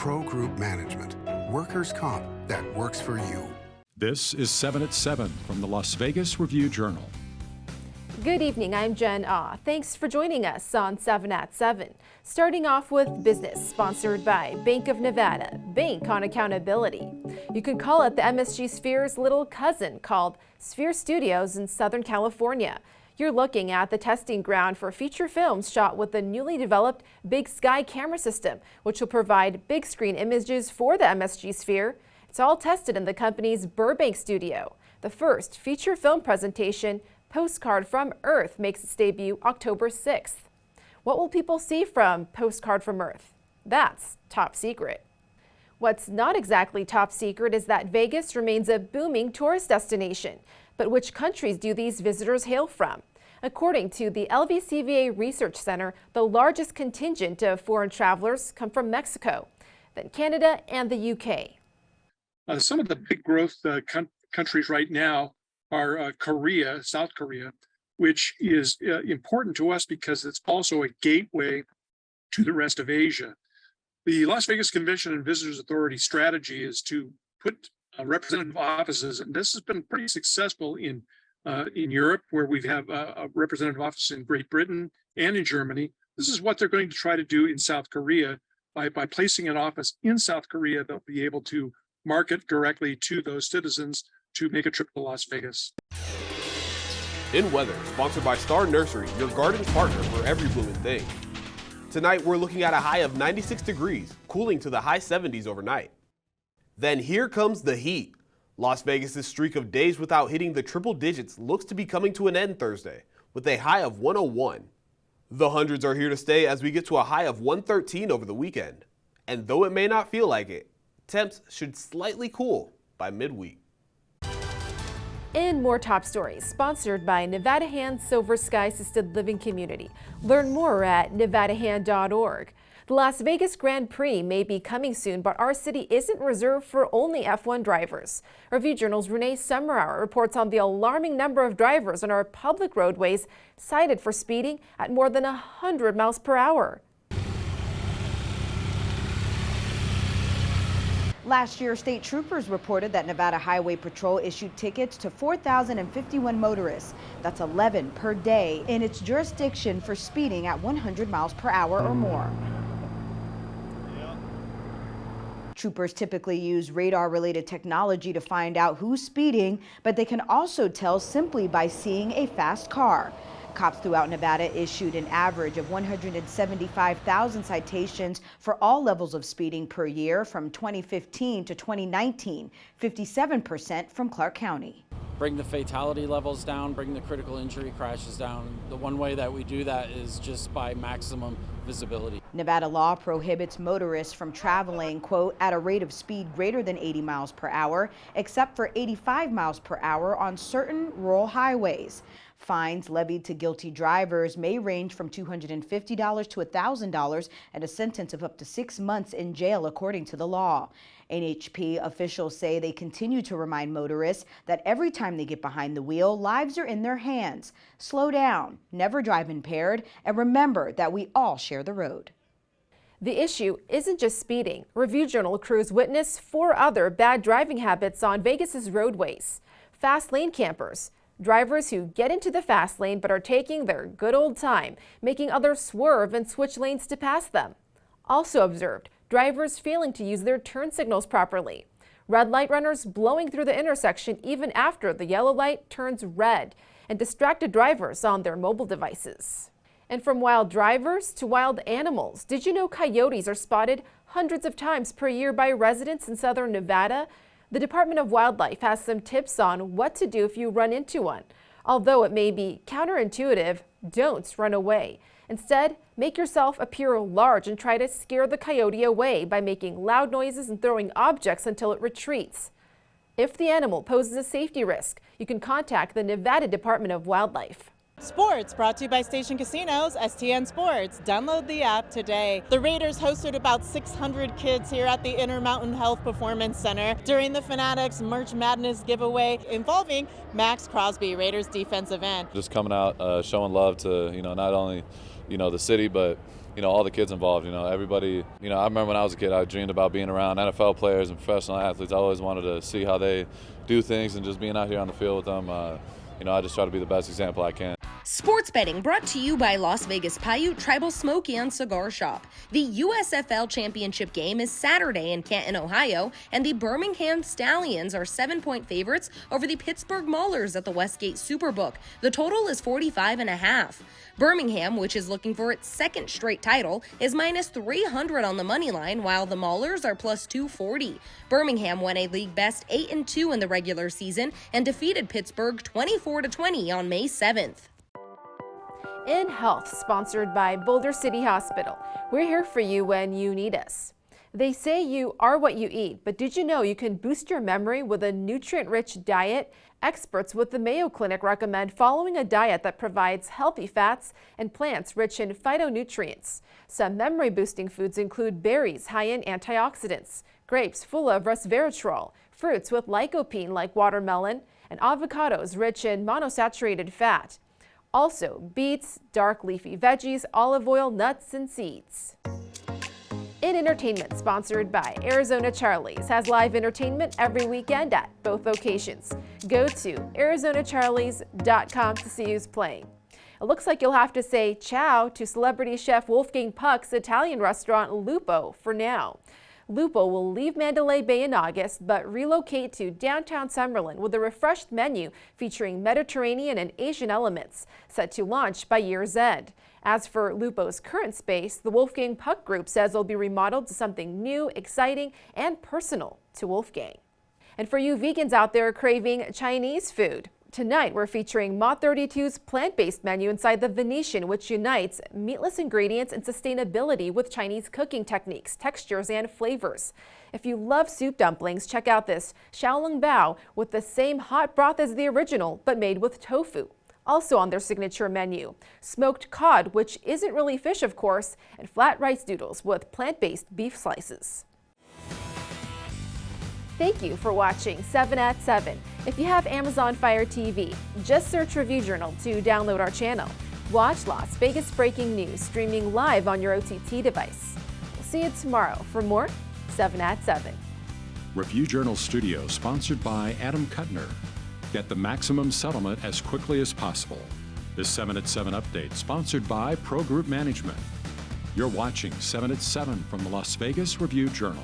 Pro Group Management. Workers' comp that works for you. This is 7 at 7 from the Las Vegas Review-Journal. Good evening, I'm Jen Ah. Thanks for joining us on 7 at 7. Starting off with business, sponsored by Bank of Nevada, Bank on Accountability. You can call it the MSG Sphere's little cousin called Sphere Studios in Southern California. You're looking at the testing ground for feature films shot with the newly developed Big Sky camera system, which will provide big screen images for the MSG Sphere. It's all tested in the company's Burbank studio. The first feature film presentation, Postcard from Earth, makes its debut October 6th. What will people see from Postcard from Earth? That's top secret. What's not exactly top secret is that Vegas remains a booming tourist destination. But which countries do these visitors hail from? According to the LVCVA Research Center, the largest contingent of foreign travelers come from Mexico, then Canada and the UK. Some of the big growth countries right now are Korea, South Korea, which is important to us because it's also a gateway to the rest of Asia. The Las Vegas Convention and Visitors Authority strategy is to put representative offices, and this has been pretty successful in Europe, where we have a representative office in Great Britain and in Germany. This is what they're going to try to do in South Korea. By placing an office in South Korea, they'll be able to market directly to those citizens to make a trip to Las Vegas. In weather, sponsored by Star Nursery, your garden's partner for every blooming thing. Tonight, we're looking at a high of 96 degrees, cooling to the high 70s overnight. Then here comes the heat. Las Vegas' streak of days without hitting the triple digits looks to be coming to an end Thursday, with a high of 101. The hundreds are here to stay as we get to a high of 113 over the weekend. And though it may not feel like it, temps should slightly cool by midweek. In more top stories, sponsored by Nevada Hand Silver Sky Assisted Living Community. Learn more at nevadahand.org. The Las Vegas Grand Prix may be coming soon, but our city isn't reserved for only F1 drivers. Review-Journal's Renee Summerhour reports on the alarming number of drivers on our public roadways cited for speeding at more than 100 miles per hour. Last year, state troopers reported that Nevada Highway Patrol issued tickets to 4,051 motorists. That's 11 per day in its jurisdiction for speeding at 100 miles per hour or more. Troopers typically use radar-related technology to find out who's speeding, but they can also tell simply by seeing a fast car. Cops throughout Nevada issued an average of 175,000 citations for all levels of speeding per year from 2015 to 2019, 57% from Clark County. Bring the fatality levels down, bring the critical injury crashes down. The one way that we do that is just by maximum visibility. Nevada law prohibits motorists from traveling, quote, at a rate of speed greater than 80 miles per hour, except for 85 miles per hour on certain rural highways. Fines levied to guilty drivers may range from $250 to $1,000 and a sentence of up to 6 months in jail, according to the law. NHP officials say they continue to remind motorists that every time they get behind the wheel, lives are in their hands. Slow down, never drive impaired, and remember that we all share the road. The issue isn't just speeding. Review-Journal crews witness 4 other bad driving habits on Vegas's roadways. Fast lane campers. Drivers who get into the fast lane but are taking their good old time, making others swerve and switch lanes to pass them. Also observed, drivers failing to use their turn signals properly. Red light runners blowing through the intersection even after the yellow light turns red, and distracted drivers on their mobile devices. And from wild drivers to wild animals, did you know coyotes are spotted hundreds of times per year by residents in southern Nevada? The Department of Wildlife has some tips on what to do if you run into one. Although it may be counterintuitive, don't run away. Instead, make yourself appear large and try to scare the coyote away by making loud noises and throwing objects until it retreats. If the animal poses a safety risk, you can contact the Nevada Department of Wildlife. Sports brought to you by Station Casinos, STN Sports. Download the app today. The Raiders hosted about 600 kids here at the Intermountain Health Performance Center during the Fanatics March Madness giveaway involving Max Crosby, Raiders defensive end. Just coming out, showing love to, not only, the city, but, all the kids involved, everybody. I remember when I was a kid, I dreamed about being around NFL players and professional athletes. I always wanted to see how they do things, and just being out here on the field with them, I just try to be the best example I can. Sports betting brought to you by Las Vegas Paiute Tribal Smoke and Cigar Shop. The USFL Championship game is Saturday in Canton, Ohio, and the Birmingham Stallions are 7-point favorites over the Pittsburgh Maulers at the Westgate Superbook. The total is 45.5. Birmingham, which is looking for its second straight title, is minus 300 on the money line, while the Maulers are plus 240. Birmingham went a league best 8-2 in the regular season and defeated Pittsburgh 24-20 on May 7th. In Health, sponsored by Boulder City Hospital. We're here for you when you need us. They say you are what you eat, but did you know you can boost your memory with a nutrient-rich diet? Experts with the Mayo Clinic recommend following a diet that provides healthy fats and plants rich in phytonutrients. Some memory-boosting foods include berries high in antioxidants, grapes full of resveratrol, fruits with lycopene like watermelon, and avocados rich in monosaturated fat. Also, beets, dark leafy veggies, olive oil, nuts, and seeds. In entertainment, sponsored by Arizona Charlie's, has live entertainment every weekend at both locations. Go to ArizonaCharlies.com to see who's playing. It looks like you'll have to say ciao to celebrity chef Wolfgang Puck's Italian restaurant Lupo for now. Lupo will leave Mandalay Bay in August, but relocate to downtown Summerlin with a refreshed menu featuring Mediterranean and Asian elements, set to launch by year's end. As for Lupo's current space, the Wolfgang Puck Group says it'll be remodeled to something new, exciting, and personal to Wolfgang. And for you vegans out there craving Chinese food, tonight we're featuring Ma 32's plant-based menu inside the Venetian, which unites meatless ingredients and sustainability with Chinese cooking techniques, textures, and flavors. If you love soup dumplings, check out this Xiaolong Bao with the same hot broth as the original, but made with tofu. Also on their signature menu, smoked cod, which isn't really fish, of course, and flat rice noodles with plant-based beef slices. Thank you for watching 7 at 7. If you have Amazon Fire TV, just search Review Journal to download our channel. Watch Las Vegas breaking news streaming live on your OTT device. We'll see you tomorrow for more 7 at 7. Review Journal Studio, sponsored by Adam Kuttner. Get the maximum settlement as quickly as possible. This 7 at 7 update, sponsored by Pro Group Management. You're watching 7 at 7 from the Las Vegas Review Journal.